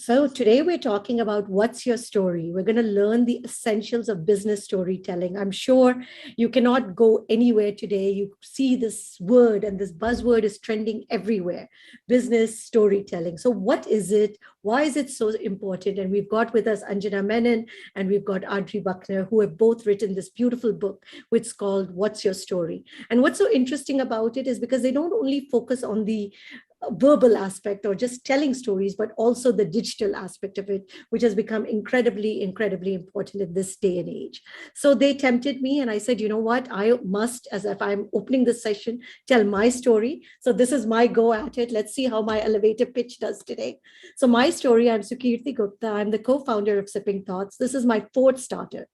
So today we're talking about what's your story. We're going to learn the essentials of business storytelling. I'm sure you cannot go anywhere today. You see this word and this buzzword is trending everywhere, business storytelling. So what is it? Why is it so important? And we've got with us Anjana Menon and we've got Audrey Buckner, who have both written this beautiful book, which is called What's Your Story? And what's so interesting about it is because they don't only focus on the verbal aspect or just telling stories, but also the digital aspect of it, which has become incredibly important in this day and age. So they tempted me and I said, you know what, I must, as if I'm opening this session, tell my story. So this is my go at it. Let's see how my elevator pitch does today. So my story, I'm Sukirti Gupta. I'm the co-founder of Sipping Thoughts. This is my fourth startup.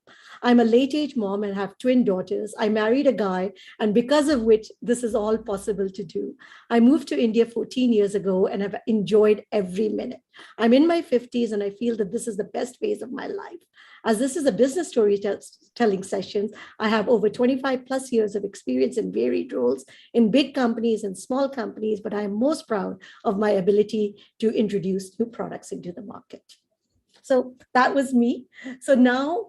I'm a late age mom and have twin daughters. I married a guy, and because of which this is all possible to do. I moved to India 14 years ago and have enjoyed every minute. I'm in my 50s and I feel that this is the best phase of my life. As this is a business storytelling session, I have over 25 plus years of experience in varied roles in big companies and small companies, but I am most proud of my ability to introduce new products into the market. So that was me. So now,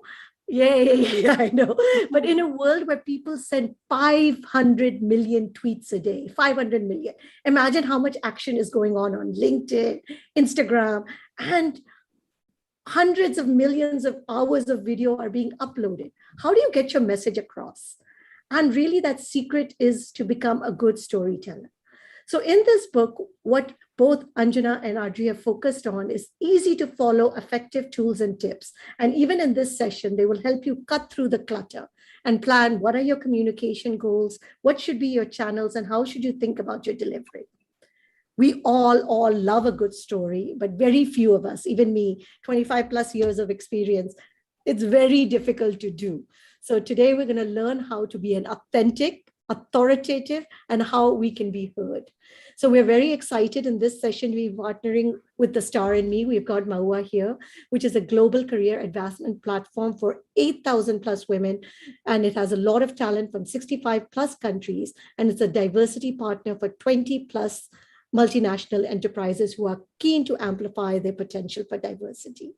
yay, I know. But in a world where people send 500 million tweets a day, 500 million, imagine how much action is going on LinkedIn, Instagram, and hundreds of millions of hours of video are being uploaded. How do you get your message across? And really that secret is to become a good storyteller. So in this book, what both Anjana and Audrey have focused on is easy to follow effective tools and tips. And even in this session, they will help you cut through the clutter and plan what are your communication goals, what should be your channels, and how should you think about your delivery. We all love a good story, but very few of us, even me, 25 plus years of experience, it's very difficult to do. So today we're going to learn how to be an authentic, authoritative, and how we can be heard. So we're very excited in this session. We're partnering with The Star and Me. We've got Mahua here, which is a global career advancement platform for 8,000 plus women. And it has a lot of talent from 65 plus countries. And it's a diversity partner for 20 plus multinational enterprises who are keen to amplify their potential for diversity.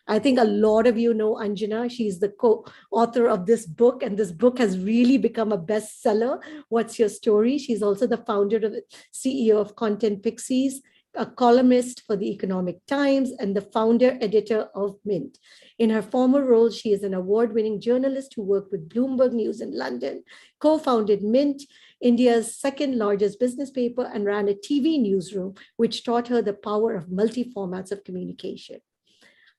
I think a lot of you know Anjana. She's the co-author of this book, and this book has really become a bestseller. What's Your Story? She's also the founder of the CEO of Content Pixies, a columnist for The Economic Times, and the founder editor of Mint. In her former role, she is an award-winning journalist who worked with Bloomberg News in London, co-founded Mint, India's second largest business paper, and ran a TV newsroom, which taught her the power of multi-formats of communication.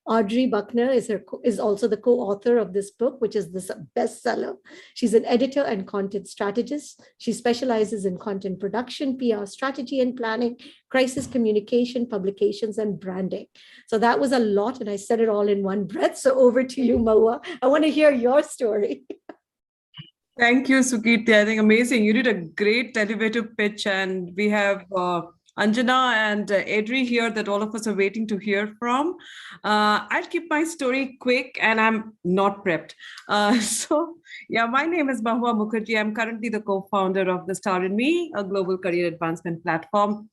Audrey Buckner is also the co-author of this book, which is this bestseller. She's an editor and content strategist. She specializes in content production, PR strategy and planning, crisis communication, publications, and branding. So that was a lot, and I said it all in one breath. So over to you, Mahua. I want to hear your story. Thank you, Sukirti. I think amazing. You did a great elevator pitch, and we have Anjana and Adri here that all of us are waiting to hear from. I'll keep my story quick, and I'm not prepped. My name is Mahua Mukherjee. I'm currently the co-founder of The Star and Me, a global career advancement platform.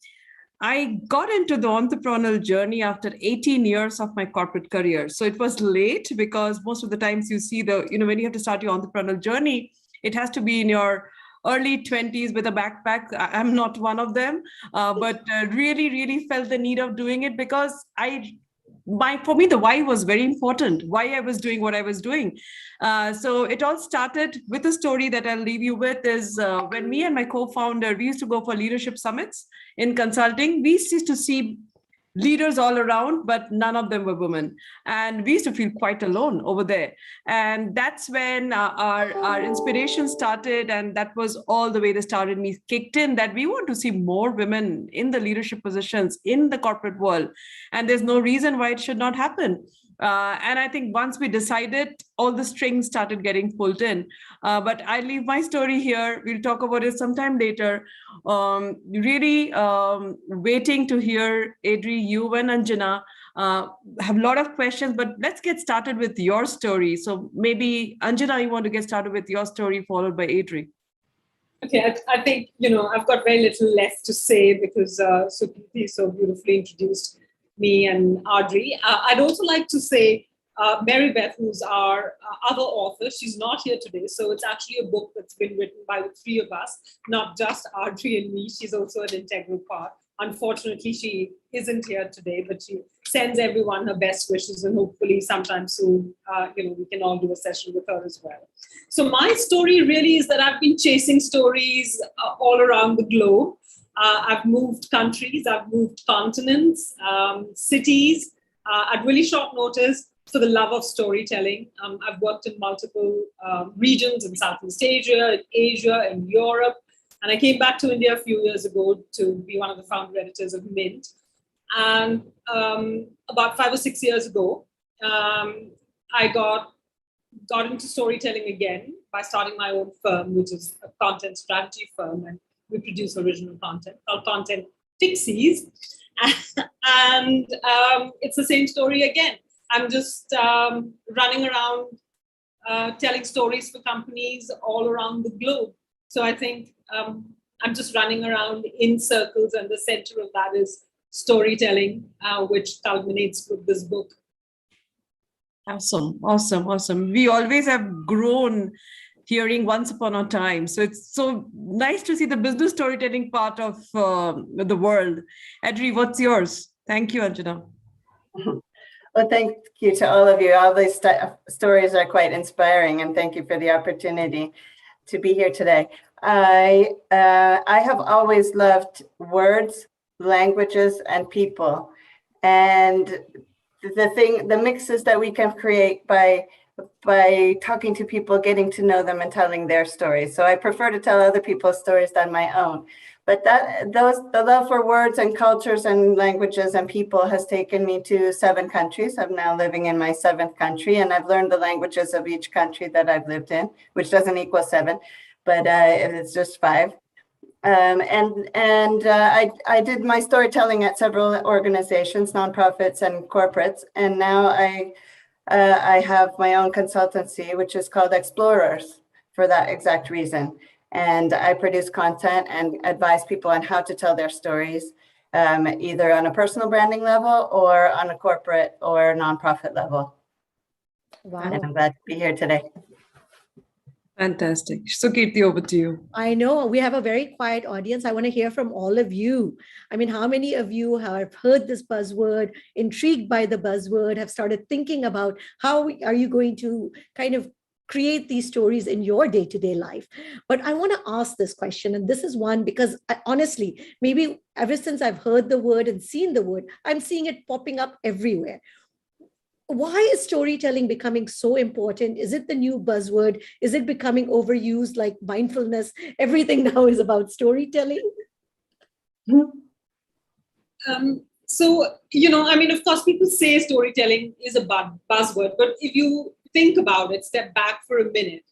I got into the entrepreneurial journey after 18 years of my corporate career. So it was late because most of the times you see when you have to start your entrepreneurial journey, it has to be in your early 20s with a backpack. I'm not one of them, but really felt the need of doing it because for me, the why was very important, why I was doing what I was doing. So it all started with a story that I'll leave you with is when me and my co-founder, we used to go for leadership summits in consulting. We used to see leaders all around, but none of them were women. And we used to feel quite alone over there. And that's when our inspiration started. And that was all the way the Star and Me kicked in, that we want to see more women in the leadership positions in the corporate world. And there's no reason why it should not happen. And I think once we decided, all the strings started getting pulled in. But I leave my story here. We'll talk about it sometime later. Waiting to hear Adri, you and Anjana. Have a lot of questions, but let's get started with your story. So maybe Anjana, you want to get started with your story, followed by Adri. Okay, I think, I've got very little left to say because Sukirti so beautifully introduced me and Audrey. I'd also like to say Mary Beth, who's our other author, she's not here today. So it's actually a book that's been written by the three of us, not just Audrey and me. She's also an integral part. Unfortunately, she isn't here today, but she sends everyone her best wishes, and hopefully sometime soon, we can all do a session with her as well. So my story really is that I've been chasing stories all around the globe. I've moved countries, I've moved continents, cities at really short notice for the love of storytelling. I've worked in multiple regions in Southeast Asia, in Asia, in Europe. And I came back to India a few years ago to be one of the founder editors of Mint. And about 5 or 6 years ago, I got into storytelling again by starting my own firm, which is a content strategy firm. And we produce original content called Content Pixies. And it's the same story again. I'm just running around telling stories for companies all around the globe. So I think I'm just running around in circles, and the center of that is storytelling, which culminates with this book. Awesome. We always have grown hearing Once Upon a Time. So it's so nice to see the business storytelling part of the world. Adri, what's yours? Thank you, Anjana. Well, thank you to all of you. All these stories are quite inspiring, and thank you for the opportunity to be here today. I have always loved words, languages, and people, and the mixes that we can create by talking to people, getting to know them, and telling their stories. So I prefer to tell other people's stories than my own. But the love for words and cultures and languages and people has taken me to 7 countries. I'm now living in my 7th country, and I've learned the languages of each country that I've lived in, which doesn't equal 7, but it's just 5. I did my storytelling at several organizations, nonprofits and corporates, and now I have my own consultancy, which is called Explorers, for that exact reason. And I produce content and advise people on how to tell their stories, either on a personal branding level or on a corporate or nonprofit level. Wow. And I'm glad to be here today. Fantastic. So, Kirti, over to you. I know we have a very quiet audience. I want to hear from all of you. I mean, how many of you have heard this buzzword, intrigued by the buzzword, have started thinking about how are you going to kind of create these stories in your day-to-day life? But I want to ask this question, and this is one because honestly, maybe ever since I've heard the word and seen the word, I'm seeing it popping up everywhere. Why is storytelling becoming so important? Is it the new buzzword? Is it becoming overused like mindfulness? Everything now is about storytelling. Of course, people say storytelling is a buzzword, but if you think about it, step back for a minute,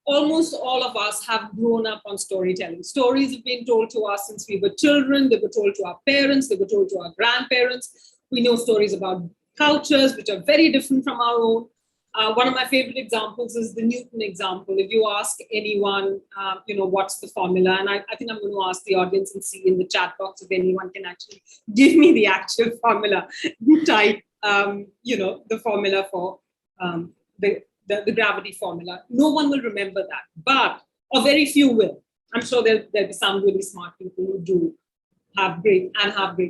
almost all of us have grown up on storytelling. Stories have been told to us since we were children. They were told to our parents. They were told to our grandparents. We know stories about cultures which are very different from our own. One of my favorite examples is the Newton example. If you ask anyone, what's the formula? And I think I'm going to ask the audience and see in the chat box if anyone can actually give me the actual formula. Type, the formula for the gravity formula. No one will remember that, or very few will. I'm sure there'll be some really smart people who do have great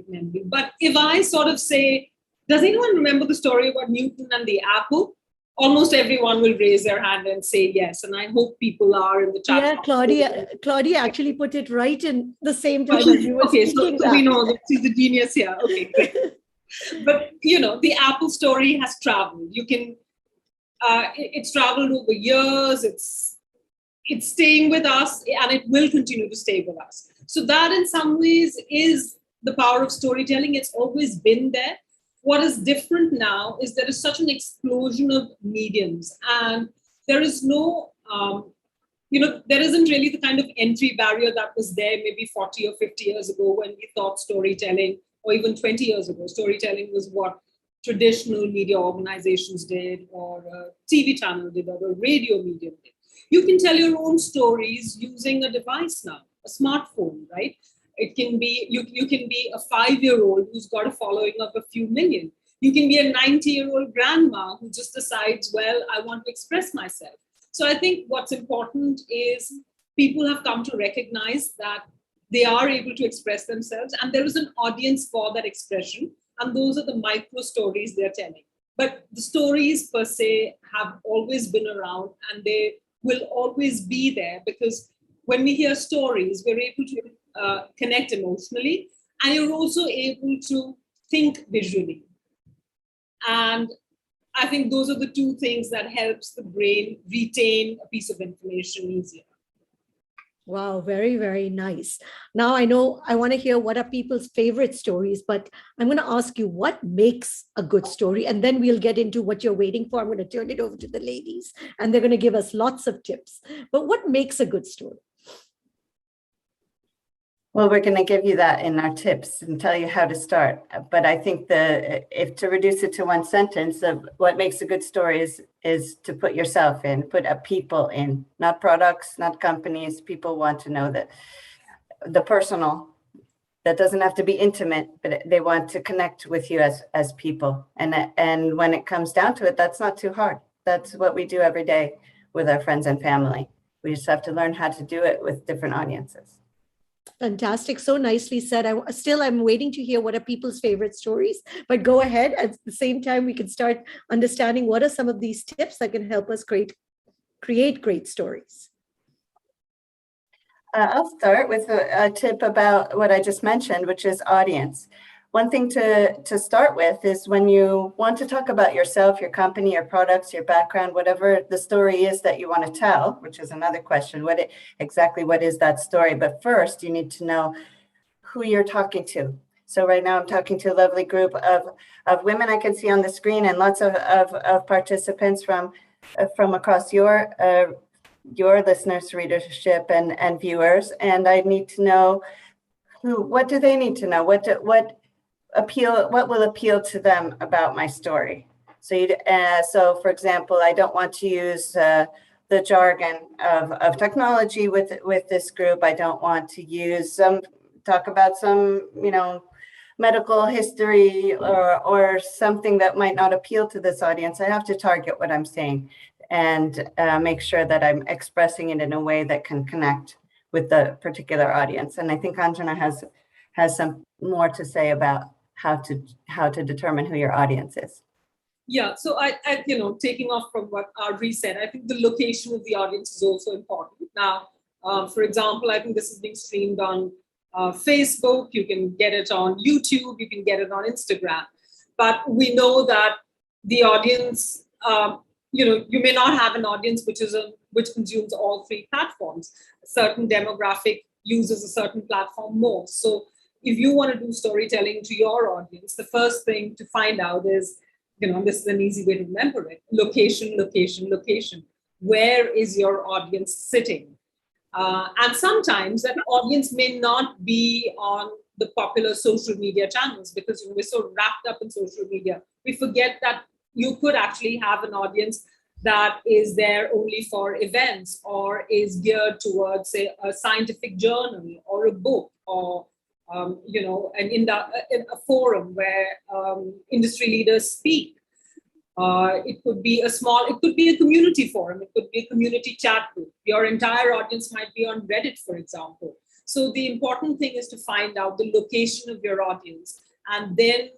memory. But if I sort of say, does anyone remember the story about Newton and the apple? Almost everyone will raise their hand and say yes. And I hope people are in the chat. Yeah, Claudia actually put it right in the same time as you were speaking. So we know that she's the genius here. Okay, great. But, the apple story has traveled. It's traveled over years. It's staying with us, and it will continue to stay with us. So that in some ways is the power of storytelling. It's always been there. What is different now is there is such an explosion of mediums, and there is no, there isn't really the kind of entry barrier that was there maybe 40 or 50 years ago when we thought storytelling, or even 20 years ago, storytelling was what traditional media organizations did, or a TV channel did, or a radio medium did. You can tell your own stories using a device now, a smartphone, right? It can be, you can be a 5-year-old who's got a following of a few million. You can be a 90-year-old grandma who just decides, well, I want to express myself. So I think what's important is people have come to recognize that they are able to express themselves, and there is an audience for that expression. And those are the micro stories they're telling. But the stories per se have always been around, and they will always be there, because when we hear stories, we're able to connect emotionally, and you're also able to think visually. And I think those are the two things that helps the brain retain a piece of information easier. Wow, very, very nice. Now I know I want to hear what are people's favorite stories, but I'm going to ask you what makes a good story, and then we'll get into what you're waiting for. I'm going to turn it over to the ladies, and they're going to give us lots of tips. But what makes a good story? Well, we're going to give you that in our tips and tell you how to start. But I think if to reduce it to one sentence, of what makes a good story is to put yourself in, put a people in, not products, not companies. People want to know that the personal, that doesn't have to be intimate, but they want to connect with you as people. And when it comes down to it, that's not too hard. That's what we do every day with our friends and family. We just have to learn how to do it with different audiences. Fantastic. So nicely said. I'm waiting to hear what are people's favorite stories, but go ahead. At the same time, we can start understanding what are some of these tips that can help us create great stories. I'll start with a tip about what I just mentioned, which is audience. One thing to start with is when you want to talk about yourself, your company, your products, your background, whatever the story is that you want to tell, which is another question, exactly what is that story? But first, you need to know who you're talking to. So right now I'm talking to a lovely group of women I can see on the screen, and lots of participants from across your listeners, readership, and viewers. And I need to know what do they need to know? What will appeal to them about my story? So for example, I don't want to use the jargon of technology with this group. I don't want to talk about some medical history or something that might not appeal to this audience. I have to target what I'm saying and make sure that I'm expressing it in a way that can connect with the particular audience. And I think Anjana has some more to say about how to determine who your audience is. Yeah, so I taking off from what Audrey said, I think the location of the audience is also important. Now, for example, I think this is being streamed on Facebook. You can get it on YouTube. You can get it on Instagram. But we know that the audience, you may not have an audience which consumes all three platforms. A certain demographic uses a certain platform more. So if you want to do storytelling to your audience, the first thing to find out is, this is an easy way to remember it. Location, location, location. Where is your audience sitting? And sometimes that audience may not be on the popular social media channels, because we're so wrapped up in social media. We forget that you could actually have an audience that is there only for events, or is geared towards, say, a scientific journal or a book, or in a forum where industry leaders speak. It could be a community forum. It could be a community chat group. Your entire audience might be on Reddit, for example. So the important thing is to find out the location of your audience, and then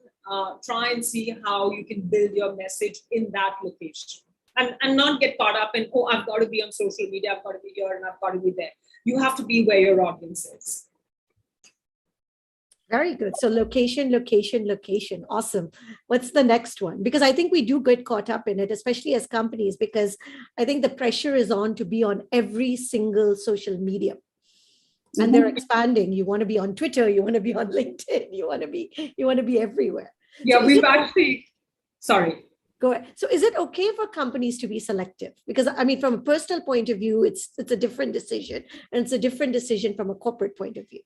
try and see how you can build your message in that location. And not get caught up in, I've got to be on social media, I've got to be here, and I've got to be there. You have to be where your audience is. Very good. So location, location, location. Awesome. What's the next one? Because I think we do get caught up in it, especially as companies, because I think the pressure is on to be on every single social media. And they're expanding. You want to be on Twitter, you want to be on LinkedIn, you want to be everywhere. Yeah, so we've actually, sorry. Go ahead. So is it okay for companies to be selective? Because from a personal point of view, it's a different decision, and it's a different decision from a corporate point of view.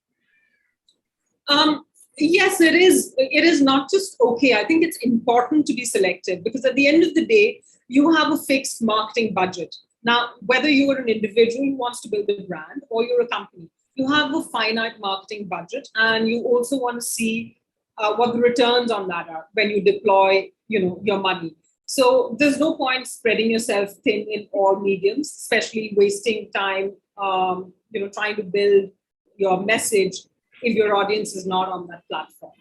Yes, it is. It is not just okay. I think it's important to be selective, because at the end of the day, you have a fixed marketing budget. Now, whether you are an individual who wants to build a brand, or you're a company, you have a finite marketing budget, and you also want to see what the returns on that are when you deploy, your money. So there's no point spreading yourself thin in all mediums, especially wasting time, trying to build your message if your audience is not on that platform.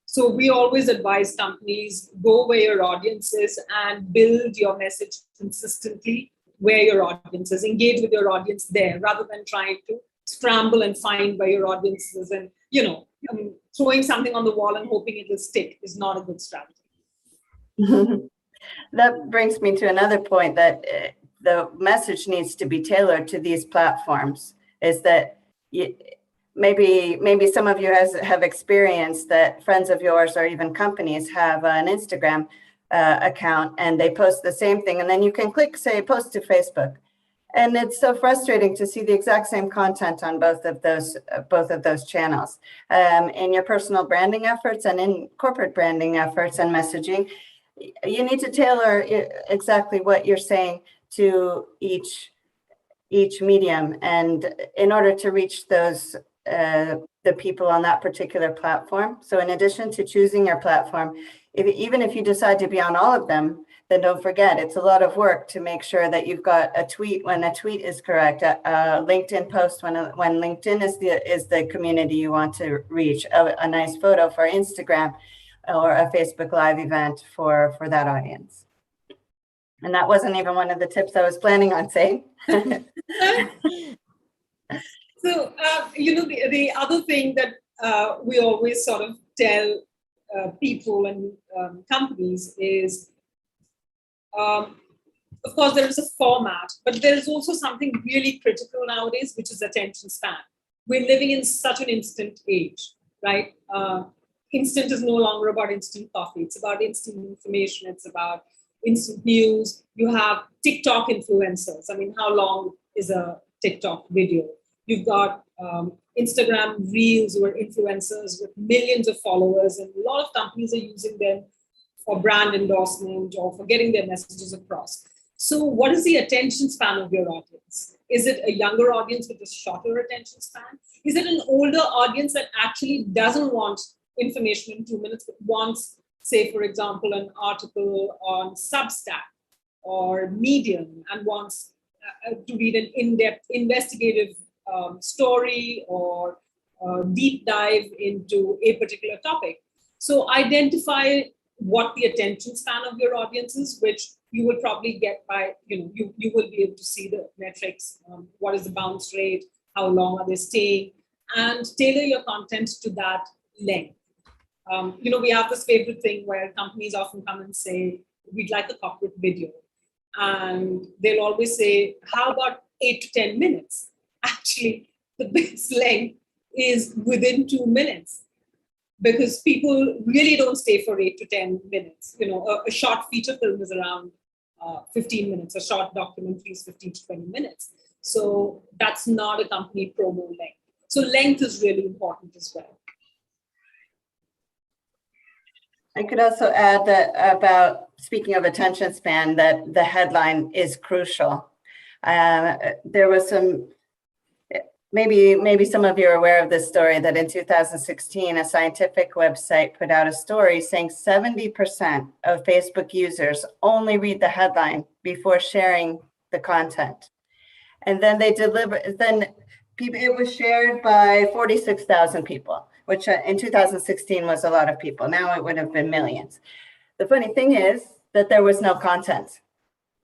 So we always advise companies, go where your audience is and build your message consistently where your audience is. Engage with your audience there rather than trying to scramble and find where your audience is. And, throwing something on the wall and hoping it will stick is not a good strategy. That brings me to another point, that the message needs to be tailored to these platforms. Is that maybe some of you have experienced that friends of yours or even companies have an Instagram account and they post the same thing, and then you can click, say, post to Facebook. And it's so frustrating to see the exact same content on both of those channels. In your personal branding efforts and in corporate branding efforts and messaging, you need to tailor exactly what you're saying to each medium, and in order to reach those the people on that particular platform. So in addition to choosing your platform, even if you decide to be on all of them, then don't forget, it's a lot of work to make sure that you've got a tweet when a tweet is correct, a LinkedIn post when LinkedIn is the community you want to reach, a nice photo for Instagram, or a Facebook Live event for that audience. And that wasn't even one of the tips I was planning on saying. So, the other thing that we always sort of tell people and companies is, of course, there is a format, but there is also something really critical nowadays, which is attention span. We're living in such an instant age, right? Instant is no longer about instant coffee. It's about instant information. It's about instant news. You have TikTok influencers. I mean, how long is a TikTok video? You've got Instagram Reels, who are influencers with millions of followers, and a lot of companies are using them for brand endorsement or for getting their messages across. So what is the attention span of your audience? Is it a younger audience with a shorter attention span? Is it an older audience that actually doesn't want information in 2 minutes, but wants, say, for example, an article on Substack or Medium and wants to read an in-depth investigative story or deep dive into a particular topic? So identify what the attention span of your audience is, which you will probably get by, you will be able to see the metrics, what is the bounce rate, how long are they staying, and tailor your content to that length. We have this favorite thing where companies often come and say, we'd like a corporate video. And they'll always say, how about 8 to 10 minutes? Actually, the best length is within 2 minutes, because people really don't stay for 8 to 10 minutes. A short feature film is around 15 minutes. A short documentary is 15 to 20 minutes. So that's not a company promo length. So length is really important as well. I could also add that, about speaking of attention span, that the headline is crucial. There was some, maybe some of you are aware of this story, that in 2016, a scientific website put out a story saying 70% of Facebook users only read the headline before sharing the content. And then it was shared by 46,000 people, which in 2016 was a lot of people. Now it would have been millions. The funny thing is that there was no content.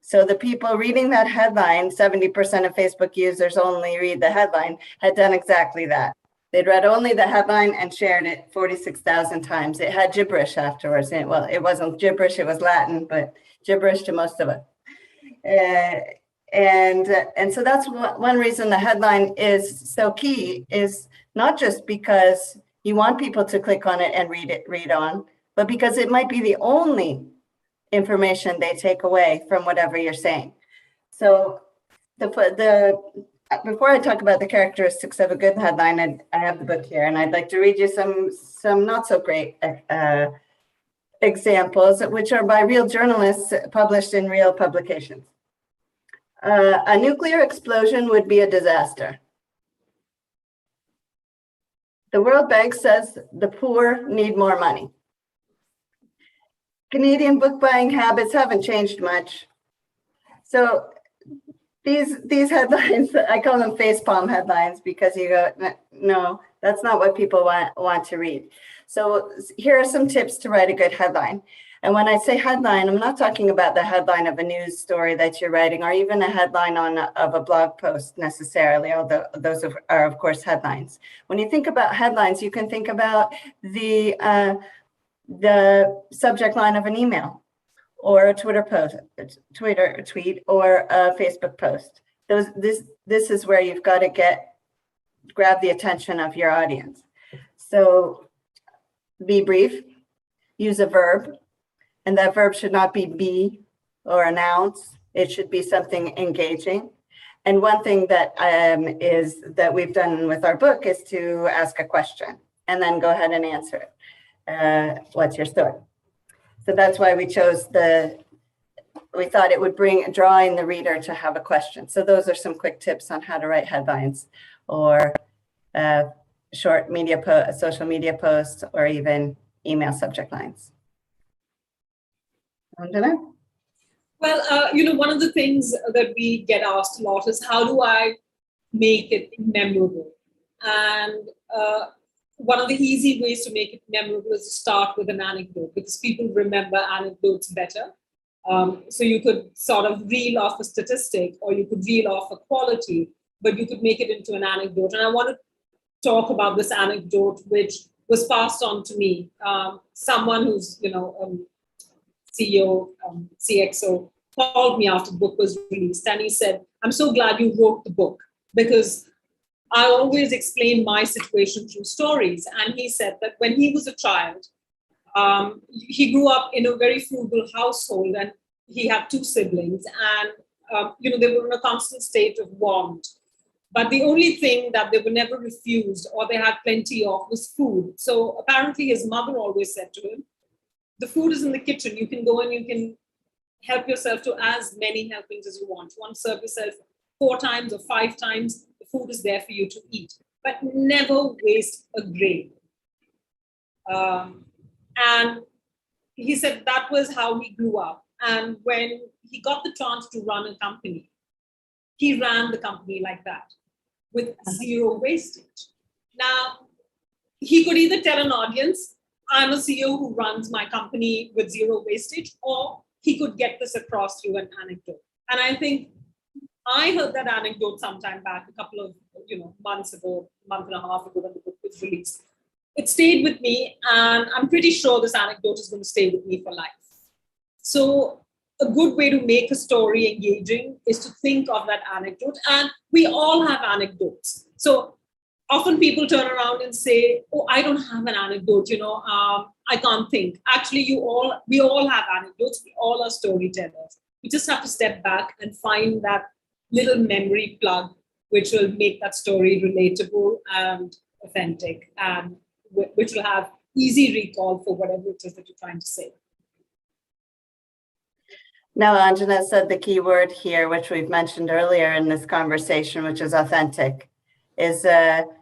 So the people reading that headline, 70% of Facebook users only read the headline, had done exactly that. They'd read only the headline and shared it 46,000 times. It had gibberish afterwards. Well, it wasn't gibberish, it was Latin, but gibberish to most of it. And so that's one reason the headline is so key, is not just because you want people to click on it and read on, but because it might be the only information they take away from whatever you're saying. So before I talk about the characteristics of a good headline, I have the book here, and I'd like to read you some not so great examples, which are by real journalists published in real publications. A nuclear explosion would be a disaster. The World Bank says the poor need more money. Canadian book buying habits haven't changed much. So these headlines, I call them facepalm headlines, because you go, no, that's not what people want to read. So here are some tips to write a good headline. And when I say headline, I'm not talking about the headline of a news story that you're writing, or even a headline of a blog post necessarily, although those are of course headlines. When you think about headlines, you can think about the subject line of an email, or a Twitter post, a tweet, or a Facebook post. This is where you've got to grab the attention of your audience. So be brief, use a verb, and that verb should not be or announce. It should be something engaging. And one thing that that we've done with our book is to ask a question and then go ahead and answer it. What's your story? So that's why we chose we thought it would draw in the reader to have a question. So those are some quick tips on how to write headlines, or short social media posts, or even email subject lines. Anjana? Well, one of the things that we get asked a lot is, how do I make it memorable? And one of the easy ways to make it memorable is to start with an anecdote, because people remember anecdotes better. So you could sort of reel off a statistic, or you could reel off a quality, but you could make it into an anecdote. And I want to talk about this anecdote, which was passed on to me. Someone who's, CEO, CXO, called me after the book was released, and he said, "I'm so glad you wrote the book, because I always explain my situation through stories." And he said that when he was a child, he grew up in a very frugal household, and he had 2 siblings, and they were in a constant state of want. But the only thing that they were never refused, or they had plenty of, was food. So apparently his mother always said to him, "The food is in the kitchen. You can go and you can help yourself to as many helpings as you want. You want to serve yourself 4 times or 5 times. The food is there for you to eat, but never waste a grain." And he said that was how he grew up. And when he got the chance to run a company, he ran the company like that, with 0 wastage. Now, he could either tell an audience, "I'm a CEO who runs my company with 0 wastage," or he could get this across through an anecdote. And I think I heard that anecdote sometime back, a couple of months ago, month and a half ago, when the book was released. It stayed with me, and I'm pretty sure this anecdote is going to stay with me for life. So a good way to make a story engaging is to think of that anecdote. And we all have anecdotes. So often people turn around and say, "Oh, I don't have an anecdote, I can't think." Actually, we all have anecdotes. We all are storytellers. We just have to step back and find that little memory plug, which will make that story relatable and authentic, and which will have easy recall for whatever it is that you're trying to say. Now, Anjana said the key word here, which we've mentioned earlier in this conversation, which is authentic, is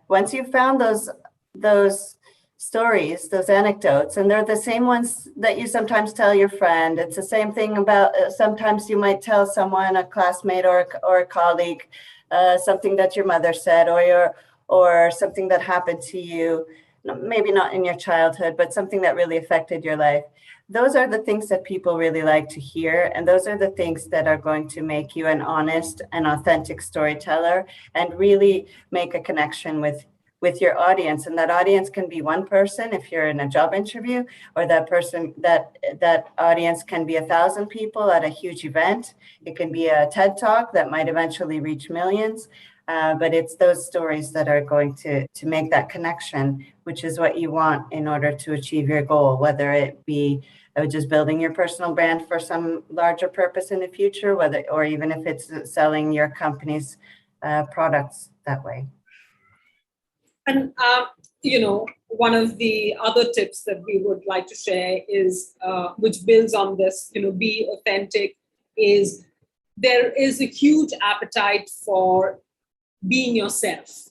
once you've found those stories, those anecdotes, and they're the same ones that you sometimes tell your friend. It's the same thing about sometimes you might tell someone, a classmate or a colleague, something that your mother said, or something that happened to you, maybe not in your childhood, but something that really affected your life. Those are the things that people really like to hear. And those are the things that are going to make you an honest and authentic storyteller, and really make a connection with your audience. And that audience can be one person if you're in a job interview, or that audience can be 1,000 people at a huge event. It can be a TED Talk that might eventually reach millions. But it's those stories that are going to make that connection, which is what you want in order to achieve your goal, whether it be just building your personal brand for some larger purpose in the future, or even if it's selling your company's products that way. And, one of the other tips that we would like to share is, which builds on this, be authentic, is there is a huge appetite for being yourself.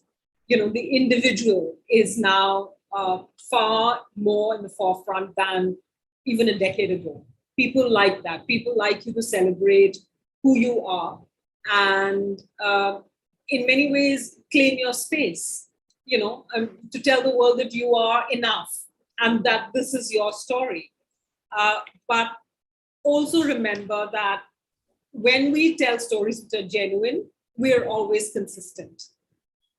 the individual is now far more in the forefront than even a decade ago. People like that. People like you to celebrate who you are and in many ways claim your space, to tell the world that you are enough and that this is your story. But also remember that when we tell stories which are genuine, we're always consistent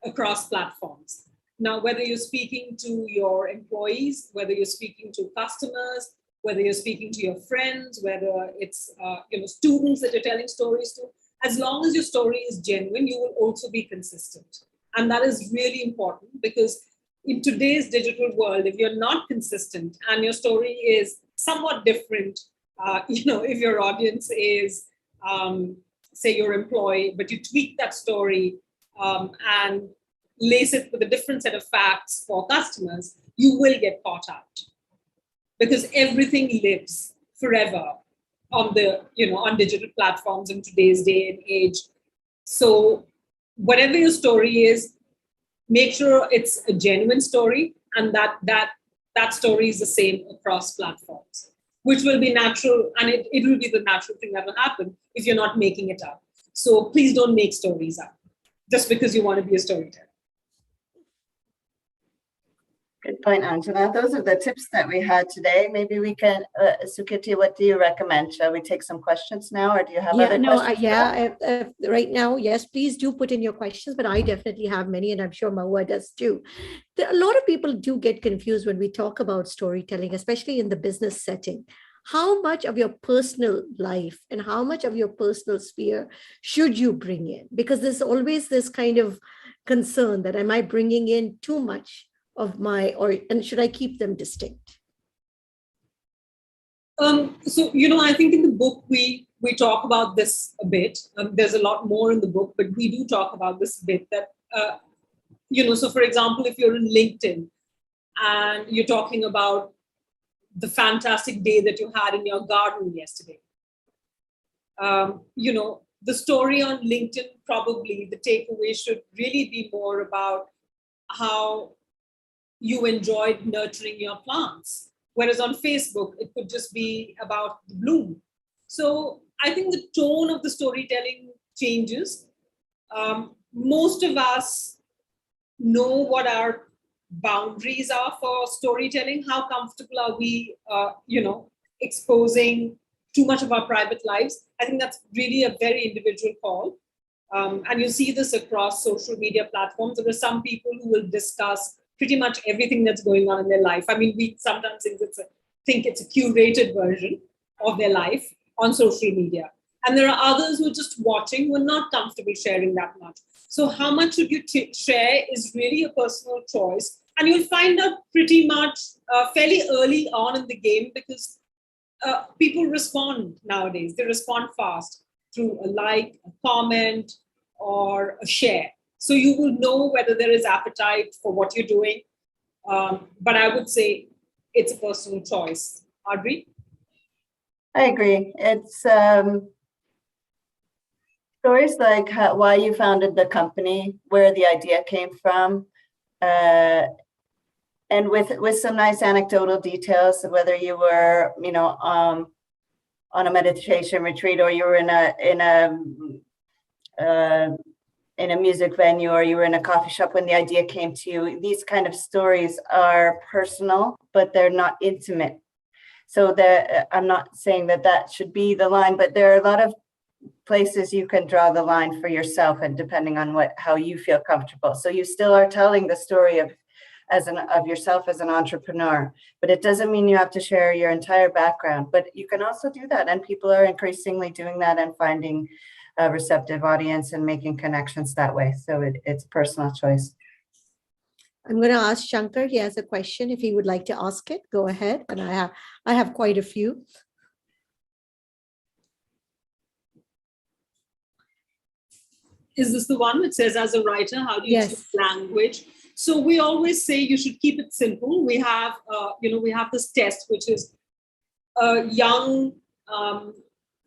across platforms. Now, whether you're speaking to your employees, whether you're speaking to customers, whether you're speaking to your friends, whether it's students that you're telling stories to, as long as your story is genuine, you will also be consistent. And that is really important because in today's digital world, if you're not consistent and your story is somewhat different, if your audience is, say, your employee, but you tweak that story and lace it with a different set of facts for customers, you will get caught out because everything lives forever on on digital platforms in today's day and age. So whatever your story is, make sure it's a genuine story and that story is the same across platforms, which will be natural, and it will be the natural thing that will happen if you're not making it up. So please don't make stories up just because you want to be a storyteller. Good point, Anjana. Those are the tips that we had today. Maybe we can, Sukirti, what do you recommend? Shall we take some questions now, or do you have other questions? Right now, yes, please do put in your questions, but I definitely have many, and I'm sure Mahua does too. A lot of people do get confused when we talk about storytelling, especially in the business setting. How much of your personal life and how much of your personal sphere should you bring in? Because there's always this kind of concern that am I bringing in too much of and should I keep them distinct? So, I think in the book, we talk about this a bit. There's a lot more in the book, but we do talk about this a bit that, so for example, if you're in LinkedIn and you're talking about the fantastic day that you had in your garden yesterday, the story on LinkedIn, probably the takeaway should really be more about how you enjoyed nurturing your plants. Whereas on Facebook, it could just be about the bloom. So I think the tone of the storytelling changes. Most of us know what our boundaries are for storytelling. How comfortable are we, exposing too much of our private lives? I think that's really a very individual call. And you see this across social media platforms. There are some people who will discuss pretty much everything that's going on in their life. I mean, we sometimes think it's a curated version of their life on social media. And there are others who are just watching, who are not comfortable sharing that much. So how much should you share is really a personal choice. And you'll find out pretty much fairly early on in the game because people respond nowadays. They respond fast through a like, a comment, or a share. So you will know whether there is appetite for what you're doing. But I would say it's a personal choice. Audrey? I agree. It's stories like why you founded the company, where the idea came from, and with some nice anecdotal details of whether you were, on a meditation retreat, or you were in a music venue, or you were in a coffee shop when the idea came to you. These kind of stories are personal, but they're not intimate. So I'm not saying that should be the line, but there are a lot of places you can draw the line for yourself, and depending on how you feel comfortable. So you still are telling the story of yourself as an entrepreneur, but it doesn't mean you have to share your entire background. But you can also do that, and people are increasingly doing that and finding a receptive audience and making connections that way. So it's personal choice. I'm going to ask Shankar. He has a question. If he would like to ask it, go ahead. And I have quite a few. Is this the one that says, as a writer, how do you choose language? So we always say you should keep it simple. We have, we have this test, which is a young,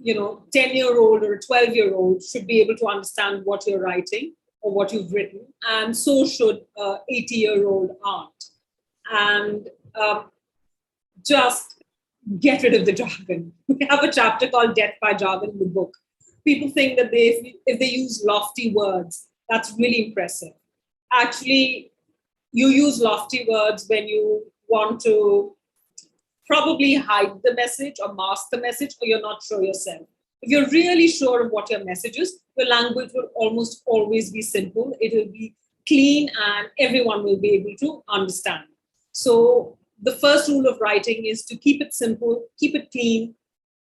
10-year-old or a 12-year-old should be able to understand what you're writing. or what you've written, and so should an 80-year-old aunt. And just get rid of the jargon. We have a chapter called Death by Jargon in the book. People think that if they use lofty words, that's really impressive. Actually, you use lofty words when you want to probably hide the message or mask the message, or you're not sure yourself. If you're really sure of what your message is, your language will almost always be simple. It will be clean and everyone will be able to understand. So the first rule of writing is to keep it simple, keep it clean,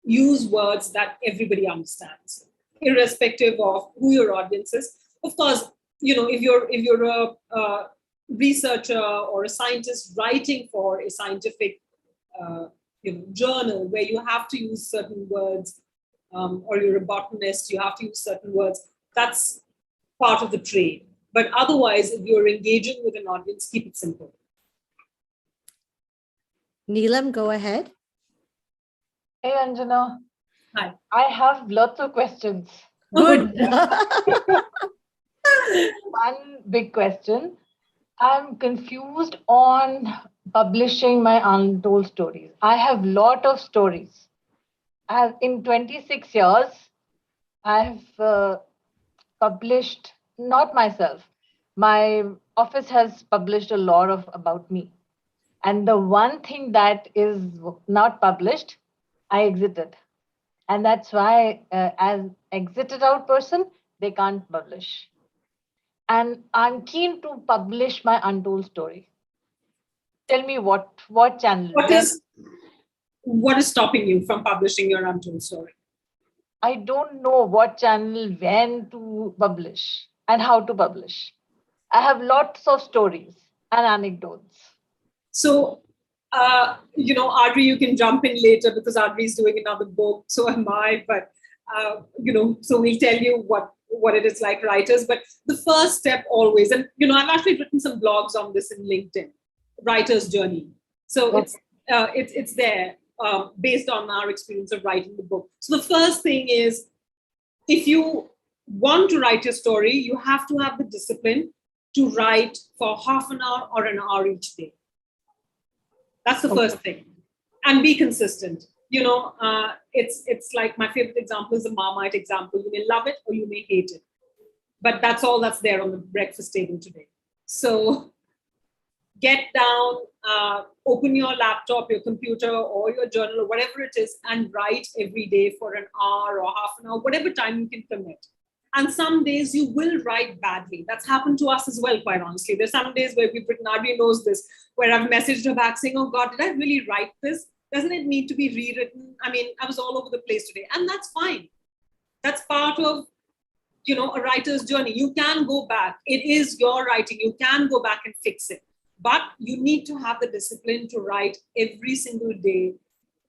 use words that everybody understands, irrespective of who your audience is. Of course, if you're a researcher or a scientist writing for a scientific journal where you have to use certain words, or you're a botanist, you have to use certain words, that's part of the trade. But otherwise, if you're engaging with an audience, keep it simple. Neelam, go ahead. Hey, Anjana. Hi. I have lots of questions. Good. One big question. I'm confused on publishing my untold stories. I have a lot of stories. In 26 years, I've published, not myself, my office has published a lot about me. And the one thing that is not published, I exited. And that's why, as exited out person, they can't publish. And I'm keen to publish my untold story. Tell me what channel. What is stopping you from publishing your untold story? I don't know what channel, when to publish and how to publish. I have lots of stories and anecdotes. So, Audrey, you can jump in later because Audrey is doing another book. So am I. But, so we'll tell you what it is like writers. But the first step always, and, I've actually written some blogs on this in LinkedIn, Writer's Journey. So Okay. it's there based on our experience of writing the book. So the first thing is, if you want to write your story, you have to have the discipline to write for half an hour or an hour each day. That's the first thing. And be consistent. It's like my favorite example is the Marmite example. You may love it or you may hate it. But that's all that's there on the breakfast table today. So get down, open your laptop, your computer, or your journal, or whatever it is, and write every day for an hour or half an hour, whatever time you can commit. And some days you will write badly. That's happened to us as well, quite honestly. There's some days where we've written, Audrey knows this, where I've messaged her back saying, oh God, did I really write this? Doesn't it need to be rewritten? I mean, I was all over the place today. And that's fine. That's part of, a writer's journey. You can go back. It is your writing. You can go back and fix it. But you need to have the discipline to write every single day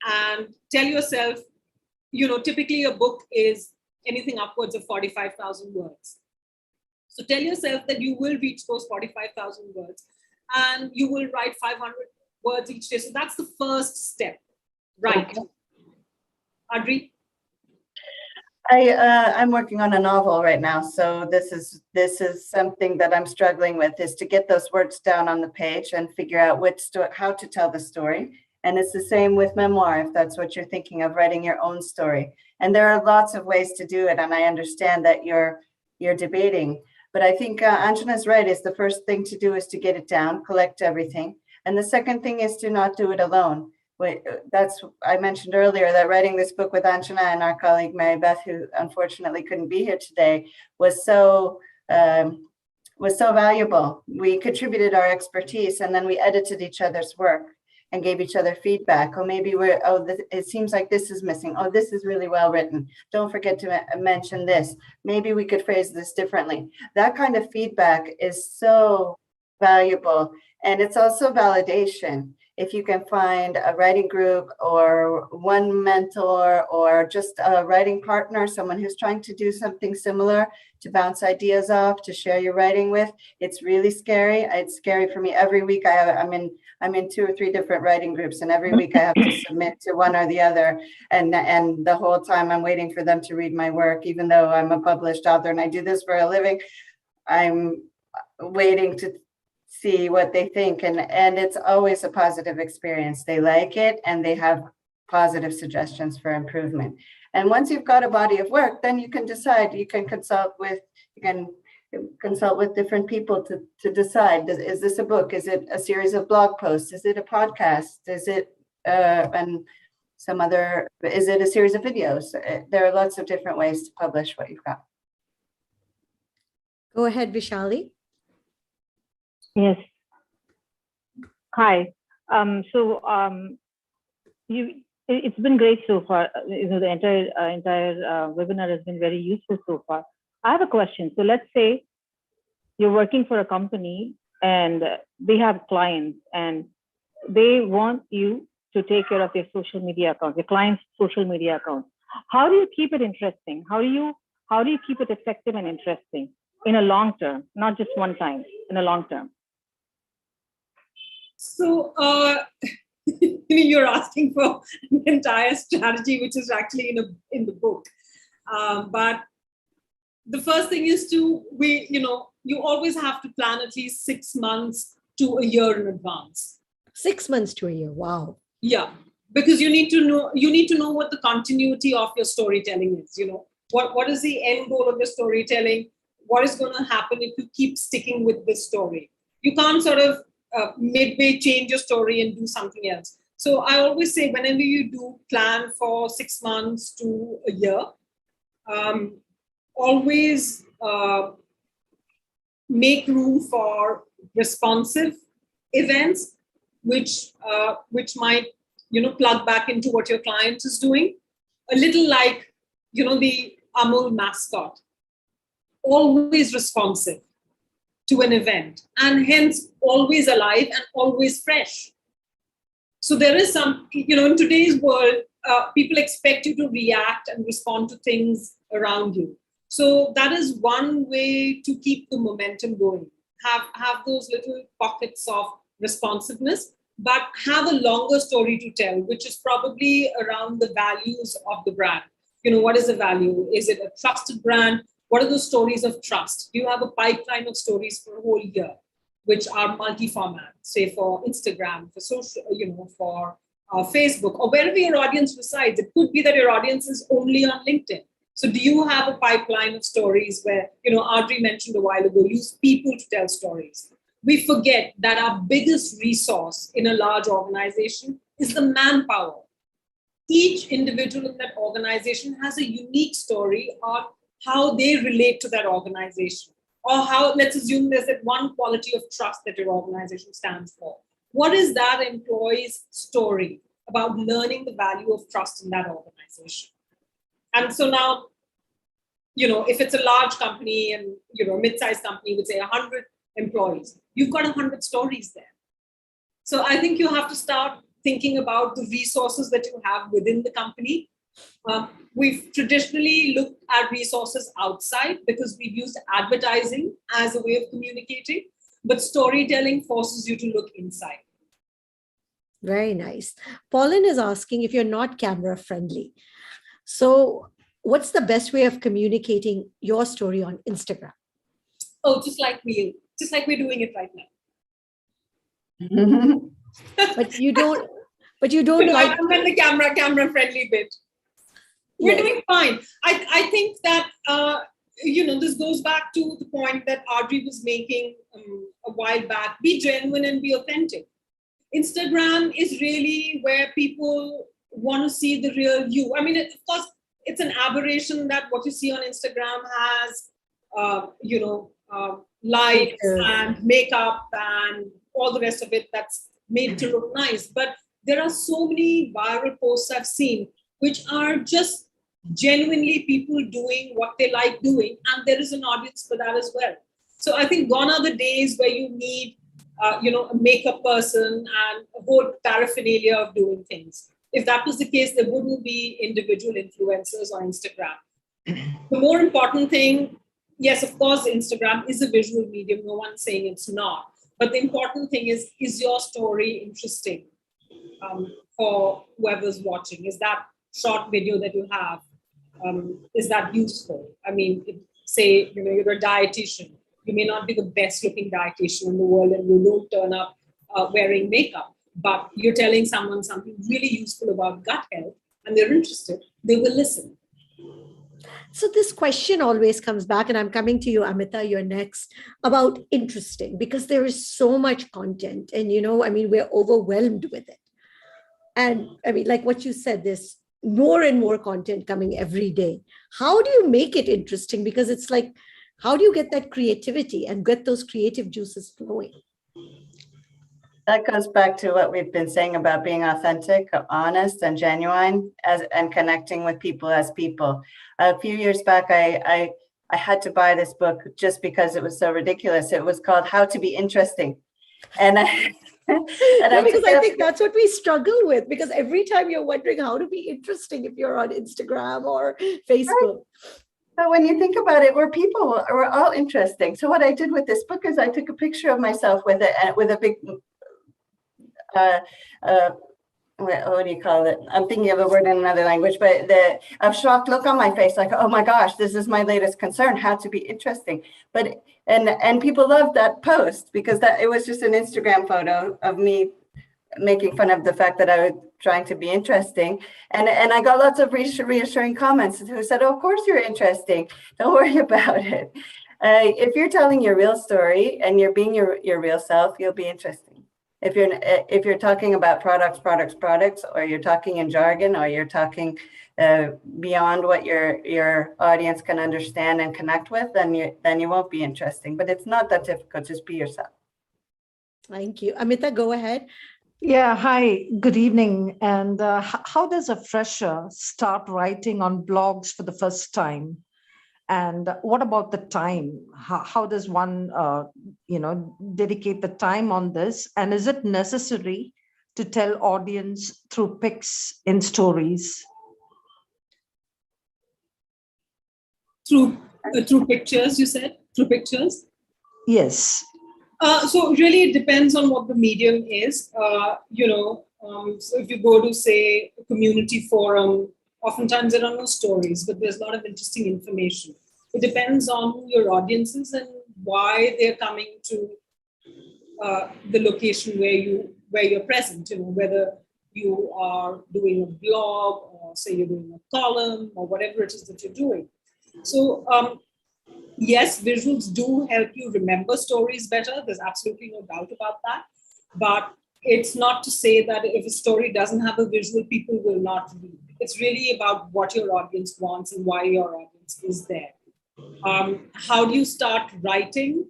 and tell yourself, typically a book is anything upwards of 45,000 words. So tell yourself that you will reach those 45,000 words and you will write 500 words each day. So that's the first step, right? Okay. Audrey? I'm working on a novel right now, so this is something that I'm struggling with, is to get those words down on the page and figure out how to tell the story. And it's the same with memoir, if that's what you're thinking of, writing your own story. And there are lots of ways to do it, and I understand that you're debating. But I think Anjana's right. Is the first thing to do is to get it down, collect everything, and the second thing is to not do it alone. I mentioned earlier that writing this book with Anjana and our colleague Mary Beth, who unfortunately couldn't be here today, was so valuable. We contributed our expertise, and then we edited each other's work and gave each other feedback. Oh, maybe it seems like this is missing. Oh, this is really well written. Don't forget to mention this. Maybe we could phrase this differently. That kind of feedback is so valuable, and it's also validation. If you can find a writing group or one mentor or just a writing partner, someone who's trying to do something similar, to bounce ideas off, to share your writing with, it's really scary. It's scary for me. Every week I'm in 2 or 3 different writing groups, and every week I have to submit to one or the other. And the whole time I'm waiting for them to read my work, even though I'm a published author and I do this for a living. I'm waiting to see what they think. And it's always a positive experience. They like it and they have positive suggestions for improvement. And once you've got a body of work, then you can decide, you can consult with different people to decide, is this a book? Is it a series of blog posts? Is it a podcast? Is it and some other, is it a series of videos? There are lots of different ways to publish what you've got. Go ahead, Vishali. Yes. Hi. It's been great so far. The entire webinar has been very useful so far. I have a question. So let's say you're working for a company and they have clients and they want you to take care of their social media accounts, your client's social media accounts. How do you keep it interesting? How do you keep it effective and interesting in a long term, not just one time, in a long term? So you're asking for an entire strategy, which is actually in the book. But the first thing is you always have to plan at least 6 months to a year in advance. 6 months to a year. Wow. Yeah, because you need to know what the continuity of your storytelling is. What is the end goal of your storytelling? What is going to happen if you keep sticking with this story? You can't sort of midway change your story and do something else. So I always say, whenever you do plan for 6 months to a year, always make room for responsive events, which might plug back into what your client is doing. A little like the Amul mascot, always responsive to an event, and hence always alive and always fresh. So there is some, in today's world, people expect you to react and respond to things around you. So that is one way to keep the momentum going. Have those little pockets of responsiveness, but have a longer story to tell, which is probably around the values of the brand. What is the value? Is it a trusted brand? What are the stories of trust? Do you have a pipeline of stories for a whole year, which are multi-format, say for Instagram, for social, for Facebook, or wherever your audience resides? It could be that your audience is only on LinkedIn. So do you have a pipeline of stories where, Audrey mentioned a while ago, use people to tell stories? We forget that our biggest resource in a large organization is the manpower. Each individual in that organization has a unique story on how they relate to that organization, or how, let's assume there's that one quality of trust that your organization stands for. What is that employee's story about learning the value of trust in that organization? And so now, if it's a large company and, a mid-sized company with say 100 employees, you've got 100 stories there. So I think you have to start thinking about the resources that you have within the company. We've traditionally looked at resources outside because we've used advertising as a way of communicating, but storytelling forces you to look inside. Very nice. Pauline is asking if you're not camera friendly. So what's the best way of communicating your story on Instagram? Oh, just like we're doing it right now. But you don't like... I'm in the camera friendly bit. We're doing fine. I think that, this goes back to the point that Audrey was making a while back. Be genuine and be authentic. Instagram is really where people want to see the real you. I mean, of course, it's an aberration that what you see on Instagram has, lights and makeup and all the rest of it that's made to look nice. But there are so many viral posts I've seen, which are just genuinely people doing what they like doing. And there is an audience for that as well. So I think gone are the days where you need, a makeup person and a whole paraphernalia of doing things. If that was the case, there wouldn't be individual influencers on Instagram. The more important thing, yes, of course, Instagram is a visual medium. No one's saying it's not. But the important thing is your story interesting for whoever's watching? Is that short video that you have, is that useful? I mean, say, you're a dietitian. You may not be the best looking dietitian in the world and you don't turn up wearing makeup, but you're telling someone something really useful about gut health and they're interested, they will listen. So this question always comes back, and I'm coming to you, Amita, you're next, about interesting, because there is so much content and, we're overwhelmed with it. And like what you said, there's more and more content coming every day. How do you make it interesting? Because it's like, how do you get that creativity and get those creative juices flowing? That goes back to what we've been saying about being authentic, honest, and genuine, and connecting with people as people. A few years back, I had to buy this book just because it was so ridiculous. It was called How to Be Interesting. And because I think that's what we struggle with, because every time you're wondering how to be interesting if you're on Instagram or Facebook. Right. But when you think about it, we're all interesting. So what I did with this book is I took a picture of myself with a big what do you call it? I'm thinking of a word in another language, but a shocked look on my face, like, oh my gosh, this is my latest concern, how to be interesting. But and people loved that post because it was just an Instagram photo of me making fun of the fact that I was trying to be interesting. And I got lots of reassuring comments who said, oh, of course you're interesting. Don't worry about it. If you're telling your real story and you're being your real self, you'll be interesting. If you're talking about products, or you're talking in jargon, or you're talking beyond what your audience can understand and connect with, then you won't be interesting. But it's not that difficult. Just be yourself. Thank you. Amita, go ahead. Yeah, hi, good evening. And how does a fresher start writing on blogs for the first time? And what about the time? How does one, dedicate the time on this? And is it necessary to tell audience through pics in stories? Through pictures, you said? Through pictures? Yes. So really, it depends on what the medium is. So if you go to, say, a community forum, oftentimes there are no stories, but there's a lot of interesting information. It depends on who your audience is and why they're coming to the location where you're present. Whether you are doing a blog or say you're doing a column or whatever it is that you're doing. So yes, visuals do help you remember stories better. There's absolutely no doubt about that. But it's not to say that if a story doesn't have a visual, people will not read. It's really about what your audience wants and why your audience is there. How do you start writing?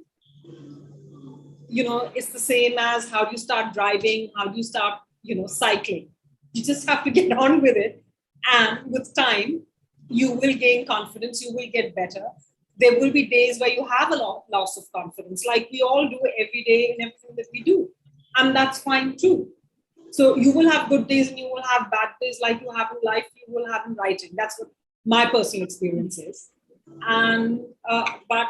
It's the same as how do you start driving? How do you start, cycling? You just have to get on with it. And with time, you will gain confidence. You will get better. There will be days where you have a loss of confidence, like we all do every day in everything that we do. And that's fine too. So you will have good days and you will have bad days, like you have in life, you will have in writing. That's what my personal experience is. And but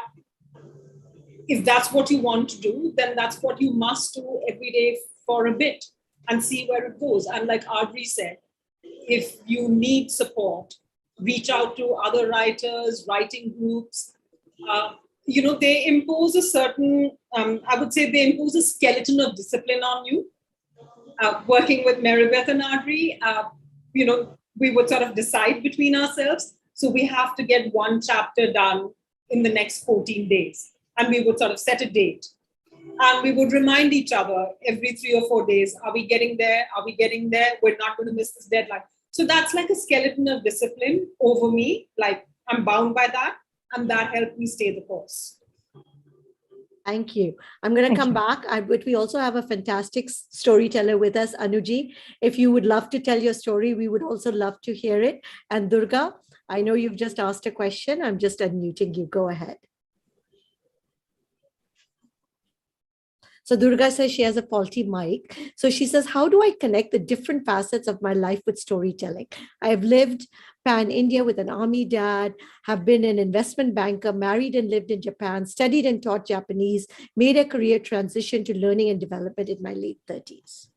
if that's what you want to do, then that's what you must do every day for a bit and see where it goes. And like Audrey said, if you need support, reach out to other writers, writing groups. They impose a certain, I would say they impose a skeleton of discipline on you. Working with Maribeth and Audrey, we would sort of decide between ourselves. So we have to get one chapter done in the next 14 days. And we would sort of set a date. And we would remind each other every 3 or 4 days, are we getting there? Are we getting there? We're not going to miss this deadline. So that's like a skeleton of discipline over me. Like I'm bound by that. And that helped me stay the course. Thank you. I'm going to come back, but we also have a fantastic storyteller with us, Anuji. If you would love to tell your story, we would also love to hear it. And Durga, I know you've just asked a question. I'm just unmuting you. Go ahead. So Durga says she has a faulty mic. So she says, how do I connect the different facets of my life with storytelling? I have lived pan-India with an army dad, have been an investment banker, married and lived in Japan, studied and taught Japanese, made a career transition to learning and development in my late 30s.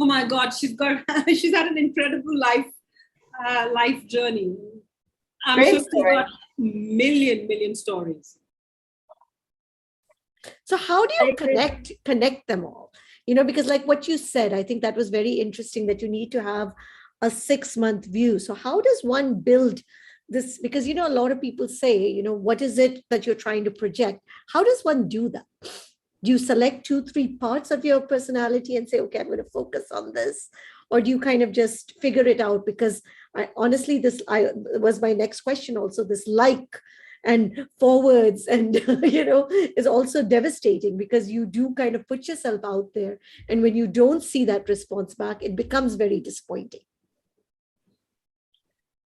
Oh my God, she's had an incredible life journey. I'm sure she's got million stories. So how do I you agree. connect them all? Because like what you said, I think that was very interesting, that you need to have a 6-month view. So how does one build this? Because a lot of people say, what is it that you're trying to project? How does one do that? Do you select 2 3 parts of your personality and say, okay, I'm going to focus on this? Or do you kind of just figure it out? Because honestly, this was my next question also. This like and forwards and is also devastating, because you do kind of put yourself out there, and when you don't see that response back, it becomes very disappointing.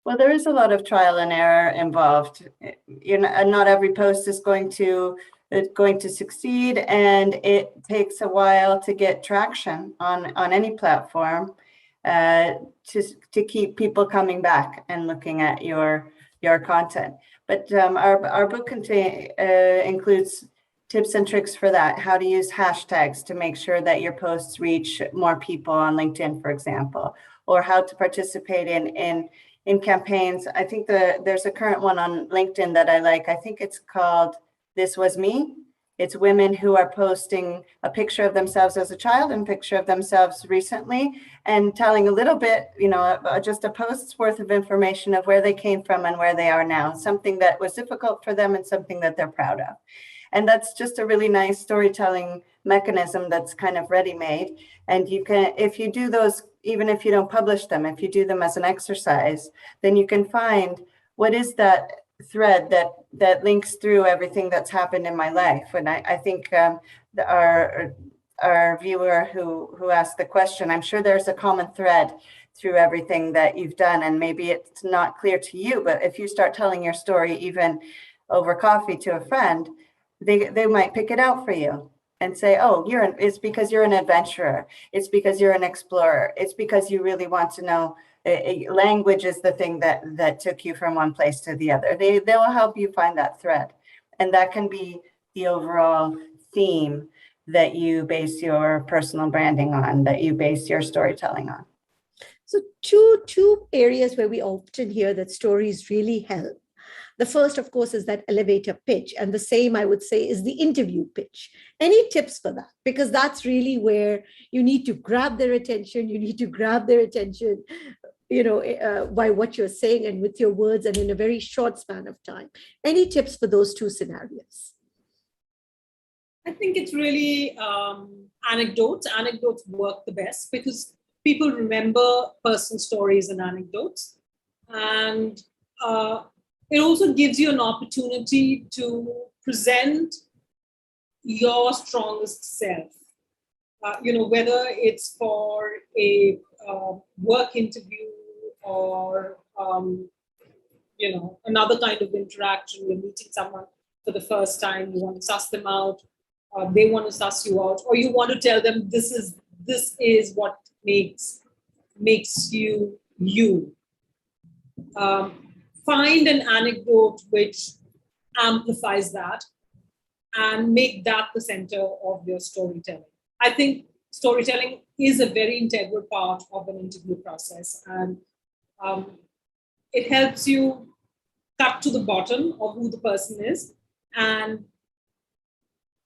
Well, there is a lot of trial and error involved. Not every post is going to succeed, and it takes a while to get traction on any platform, to keep people coming back and looking at your content. But our book includes tips and tricks for that. How to use hashtags to make sure that your posts reach more people on LinkedIn, for example, or how to participate in campaigns. I think there's a current one on LinkedIn that I like. I think it's called This Was Me. It's women who are posting a picture of themselves as a child and a picture of themselves recently, and telling a little bit, just a post's worth of information of where they came from and where they are now, something that was difficult for them and something that they're proud of. And that's just a really nice storytelling mechanism that's kind of ready-made. And you can, if you do those, even if you don't publish them, if you do them as an exercise, then you can find what is that thread that links through everything that's happened in my life. And I think our viewer who asked the question, I'm sure there's a common thread through everything that you've done. And maybe it's not clear to you, but if you start telling your story even over coffee to a friend, they might pick it out for you and say, oh, it's because you're an adventurer. It's because you're an explorer. It's because you really want to know. Language is the thing that took you from one place to the other. They will help you find that thread. And that can be the overall theme that you base your personal branding on, that you base your storytelling on. So two areas where we often hear that stories really help. The first, of course, is that elevator pitch. And the same, I would say, is the interview pitch. Any tips for that? Because that's really where you need to grab their attention. You need to grab their attention, by what you're saying and with your words, and in a very short span of time. Any tips for those two scenarios? I think it's really anecdotes. Anecdotes work the best because people remember personal stories and anecdotes. And it also gives you an opportunity to present your strongest self. Whether it's for a work interview or, another kind of interaction. You're meeting someone for the first time, you want to suss them out, they want to suss you out, or you want to tell them this is what makes you you. Find an anecdote which amplifies that and make that the center of your storytelling. I think storytelling is a very integral part of an interview process, and it helps you cut to the bottom of who the person is, and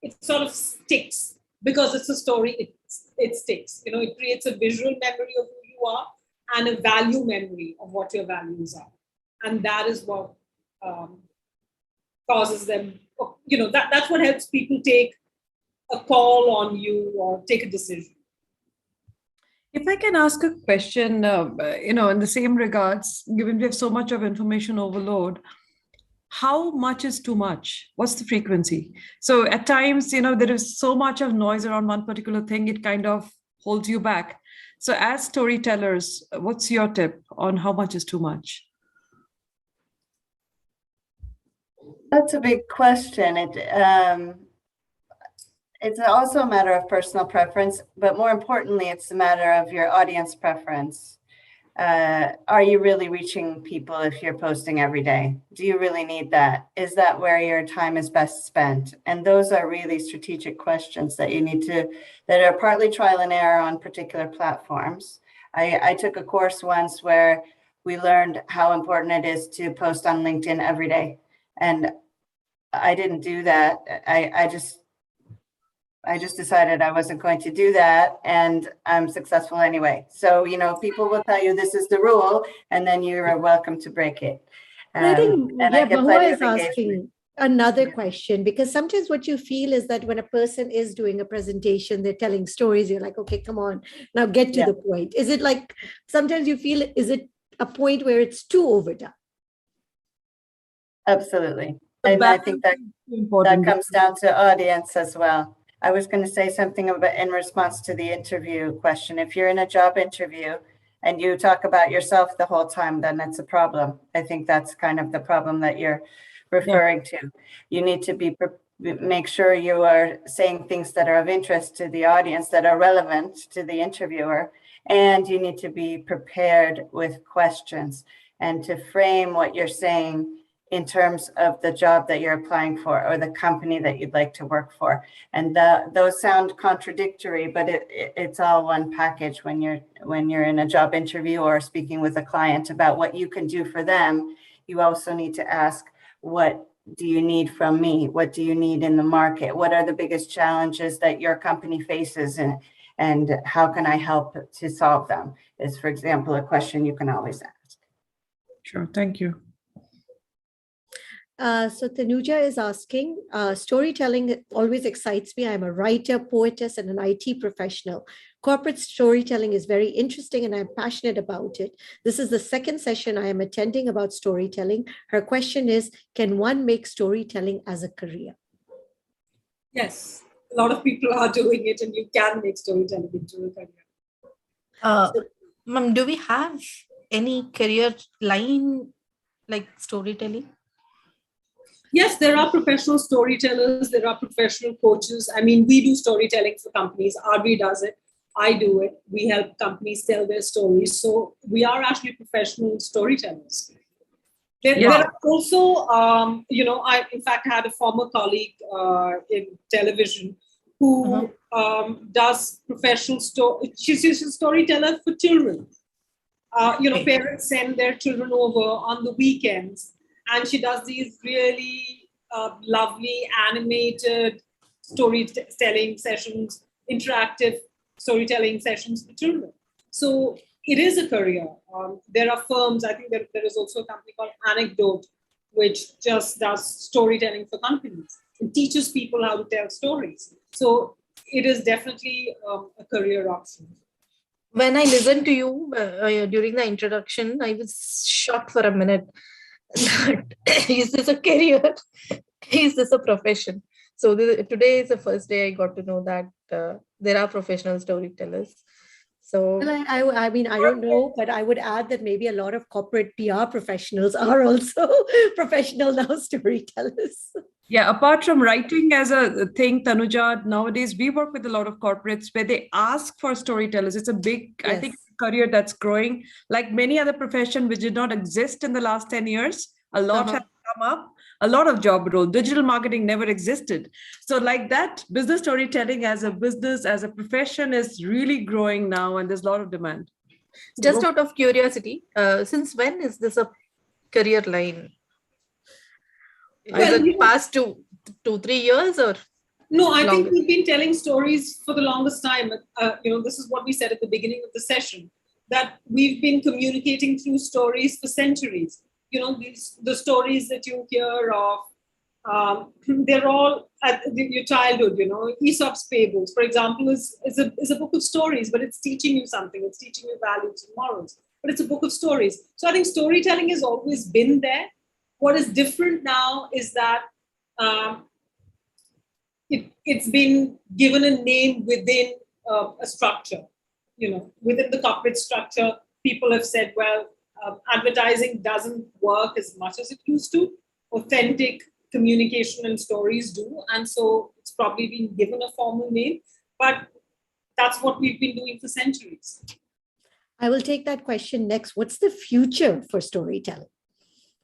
it sort of sticks because it's a story. It sticks. It creates a visual memory of who you are and a value memory of what your values are. And that is what causes them, that's what helps people take a call on you or take a decision. If I can ask a question, in the same regards, given we have so much of information overload, how much is too much? What's the frequency? So at times, there is so much of noise around one particular thing, it kind of holds you back. So as storytellers, what's your tip on how much is too much? That's a big question. It's also a matter of personal preference, but more importantly, it's a matter of your audience preference. Are you really reaching people if you're posting every day? Do you really need that? Is that where your time is best spent? And those are really strategic questions that that are partly trial and error on particular platforms. I took a course once where we learned how important it is to post on LinkedIn every day. And I didn't do that. I just I just decided I wasn't going to do that, and I'm successful anyway. So, people will tell you this is the rule, and then you're welcome to break it. And I think, and I get Bhava plenty is of engagement. asking another Yeah. question, because sometimes what you feel is that when a person is doing a presentation, they're telling stories, you're like, okay, come on, now get to Yeah. the point. Is it like, sometimes you feel, is it a point where it's too overdone? Absolutely. The And I balance think that is important. comes down to audience as well. I was going to say something about in response to the interview question. If you're in a job interview and you talk about yourself the whole time, then it's a problem. I think that's kind of the problem that you're referring to. You need to make sure you are saying things that are of interest to the audience, that are relevant to the interviewer, and you need to be prepared with questions and to frame what you're saying in terms of the job that you're applying for or the company that you'd like to work for. And those sound contradictory, but it's all one package when you're in a job interview or speaking with a client about what you can do for them. You also need to ask, what do you need from me? What do you need in the market? What are the biggest challenges that your company faces, and how can I help to solve them? Is, for example, a question you can always ask. Sure, thank you. So Tanuja is asking, storytelling always excites me. I'm a writer, poetess, and an IT professional. Corporate storytelling is very interesting and I'm passionate about it. This is the second session I am attending about storytelling. Her question is, can one make storytelling as a career? Yes, a lot of people are doing it, and you can make storytelling into a career. Ma'am, do we have any career line like storytelling? Yes, there are professional storytellers, there are professional coaches. I mean, we do storytelling for companies. RB does it. I do it. We help companies tell their stories. So we are actually professional storytellers. There are also, I in fact had a former colleague in television who does professional story. She's a storyteller for children. Parents send their children over on the weekends, and she does these really lovely animated storytelling sessions, interactive storytelling sessions for children. So it is a career. There are firms, I think there is also a company called Anecdote, which just does storytelling for companies and teaches people how to tell stories. So it is definitely a career option. When I listened to you during the introduction, I was shocked for a minute. Is this a career? Is this a profession? So today is the first day I got to know that there are professional storytellers. So well, I mean, I don't know, but I would add that maybe a lot of corporate PR professionals are also professional now storytellers. Yeah, apart from writing as a thing, Tanuja, nowadays we work with a lot of corporates where they ask for storytellers. It's a big, I think, career that's growing. Like many other professions which did not exist in the last 10 years, a lot have come up, a lot of job roles. Digital marketing never existed. So like that, business storytelling as a business, as a profession is really growing now, and there's a lot of demand. Just out of curiosity, since when is this a career line? Is it past 2-3 years or? No, I think we've been telling stories for the longest time. This is what we said at the beginning of the session, that we've been communicating through stories for centuries. The stories that you hear of, they're all at your childhood. Aesop's fables, for example, is a book of stories, but it's teaching you something. It's teaching you values and morals, but it's a book of stories. So I think storytelling has always been there. What is different now is that it's been given a name within a structure. Within the corporate structure, people have said, well, advertising doesn't work as much as it used to. Authentic communication and stories do. And so it's probably been given a formal name, but that's what we've been doing for centuries. I will take that question next. What's the future for storytelling?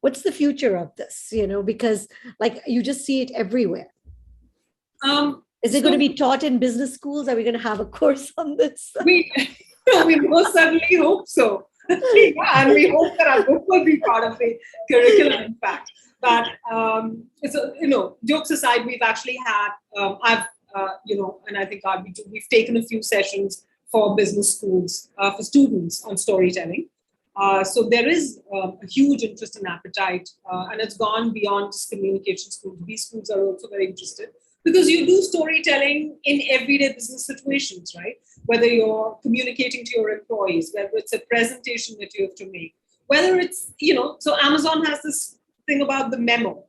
What's the future of this? Because like you just see it everywhere. Is it going to be taught in business schools? Are we going to have a course on this? We most certainly hope so. Yeah, and we hope that our book will be part of the curriculum, in fact. But jokes aside, we've actually had and I think we've taken a few sessions for business schools, for students on storytelling. So there is a huge interest and appetite, and it's gone beyond just communication schools. These schools are also very interested because you do storytelling in everyday business situations, right? Whether you're communicating to your employees, whether it's a presentation that you have to make, whether it's, so Amazon has this thing about the memo,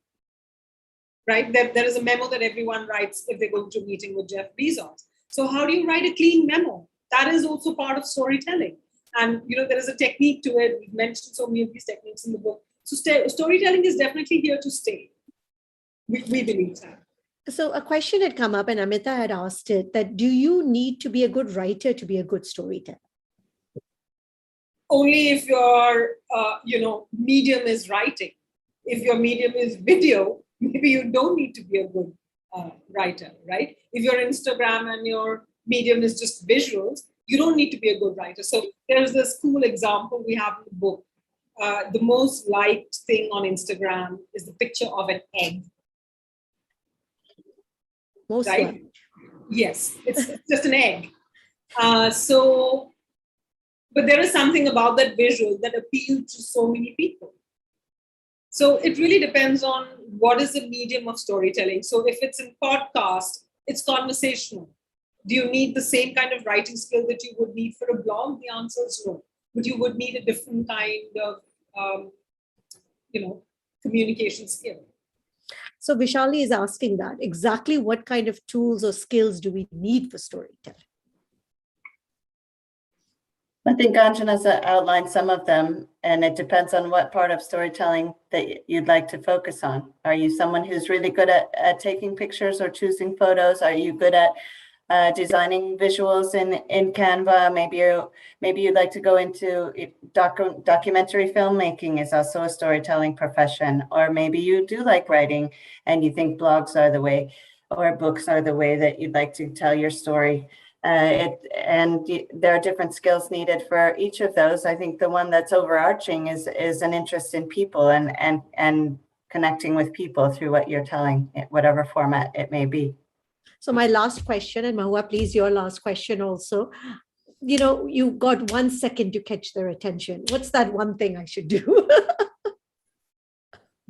right? There is a memo that everyone writes if they go to a meeting with Jeff Bezos. So how do you write a clean memo? That is also part of storytelling. And, there is a technique to it. We've mentioned so many of these techniques in the book. So storytelling is definitely here to stay. We believe that. So a question had come up, and Amita had asked it, that do you need to be a good writer to be a good storyteller? Only if your, medium is writing. If your medium is video, maybe you don't need to be a good writer, right? If your Instagram and your medium is just visuals, you don't need to be a good writer. So there's this cool example we have in the book. The most liked thing on Instagram is the picture of an egg. Most right? liked. Yes, it's just an egg. But there is something about that visual that appealed to so many people. So it really depends on what is the medium of storytelling. So if it's in podcast, it's conversational. Do you need the same kind of writing skill that you would need for a blog? The answer is no. But you would need a different kind of, communication skill. So Vishali is asking that exactly what kind of tools or skills do we need for storytelling? I think Anjana's outlined some of them, and it depends on what part of storytelling that you'd like to focus on. Are you someone who's really good at taking pictures or choosing photos? Are you good at designing visuals in Canva? Maybe you'd like to go into documentary filmmaking is also a storytelling profession, or maybe you do like writing and you think blogs are the way, or books are the way that you'd like to tell your story. There are different skills needed for each of those. I think the one that's overarching is an interest in people and connecting with people through what you're telling, whatever format it may be. So my last question, and Mahua, please, your last question also. You got 1 second to catch their attention. What's that one thing I should do?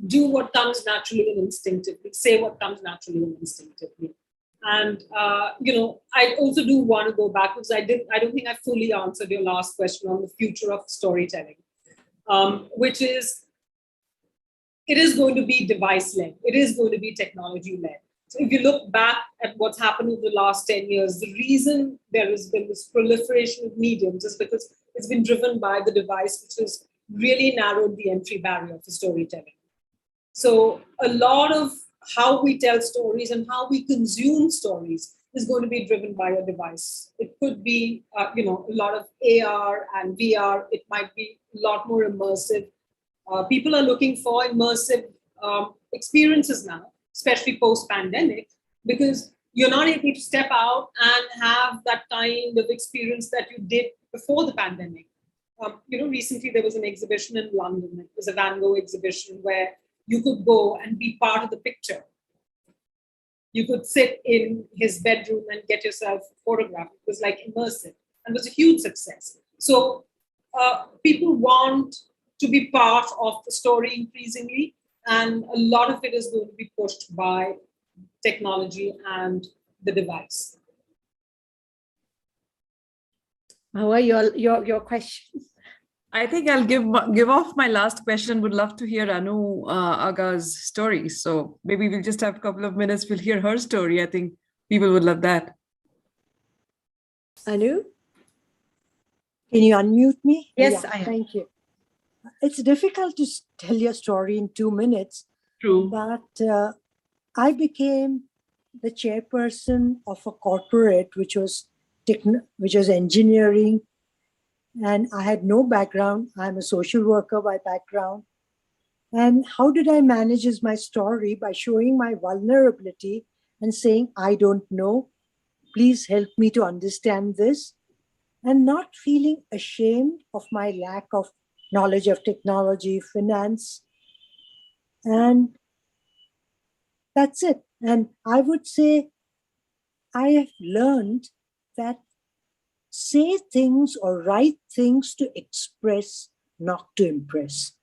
Do what comes naturally and instinctively. Say what comes naturally and instinctively. And, I also do want to go back because I don't think I fully answered your last question on the future of storytelling, which is, it is going to be device-led. It is going to be technology-led. So if you look back at what's happened in the last 10 years, the reason there has been this proliferation of mediums is because it's been driven by the device, which has really narrowed the entry barrier for storytelling. So a lot of how we tell stories and how we consume stories is going to be driven by a device. It could be, a lot of AR and VR. It might be a lot more immersive. People are looking for immersive experiences now, especially post-pandemic, because you're not able to step out and have that kind of experience that you did before the pandemic. Recently there was an exhibition in London. It was a Van Gogh exhibition where you could go and be part of the picture. You could sit in his bedroom and get yourself photographed. It was like immersive and was a huge success. So people want to be part of the story increasingly, and a lot of it is going to be pushed by technology and the device. Mahua, your question. I think I'll give off my last question. Would love to hear Anu Aga's story. So maybe we'll just have a couple of minutes. We'll hear her story. I think people would love that. Anu? Can you unmute me? Yes, Yeah, I am. thank you. It's difficult to tell your story in 2 minutes. True. But I became the chairperson of a corporate which was engineering, and I had no background. I'm a social worker by background. And how did I manage my story? By showing my vulnerability and saying, I don't know, please help me to understand this, and not feeling ashamed of my lack of knowledge of technology, finance. And that's it. And I would say I have learned that say things or write things to express, not to impress.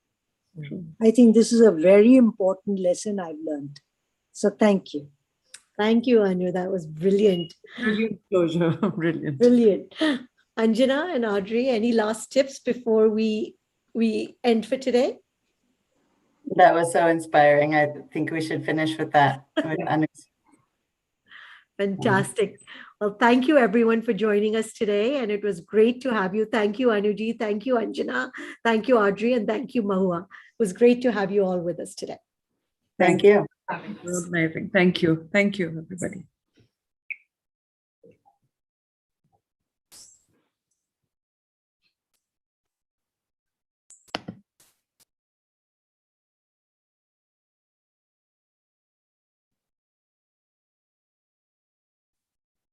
I think this is a very important lesson I've learned. So thank you. Thank you, Anu. That was brilliant. Brilliant closure. Brilliant. Brilliant. Anjana and Audrey, any last tips before we end for today? That was so inspiring. I think we should finish with that. Fantastic. Well, thank you everyone for joining us today. And it was great to have you. Thank you, Anuji. Thank you, Anjana. Thank you, Audrey. And thank you, Mahua. It was great to have you all with us today. Thank you. Amazing. Thank you. Thank you, everybody.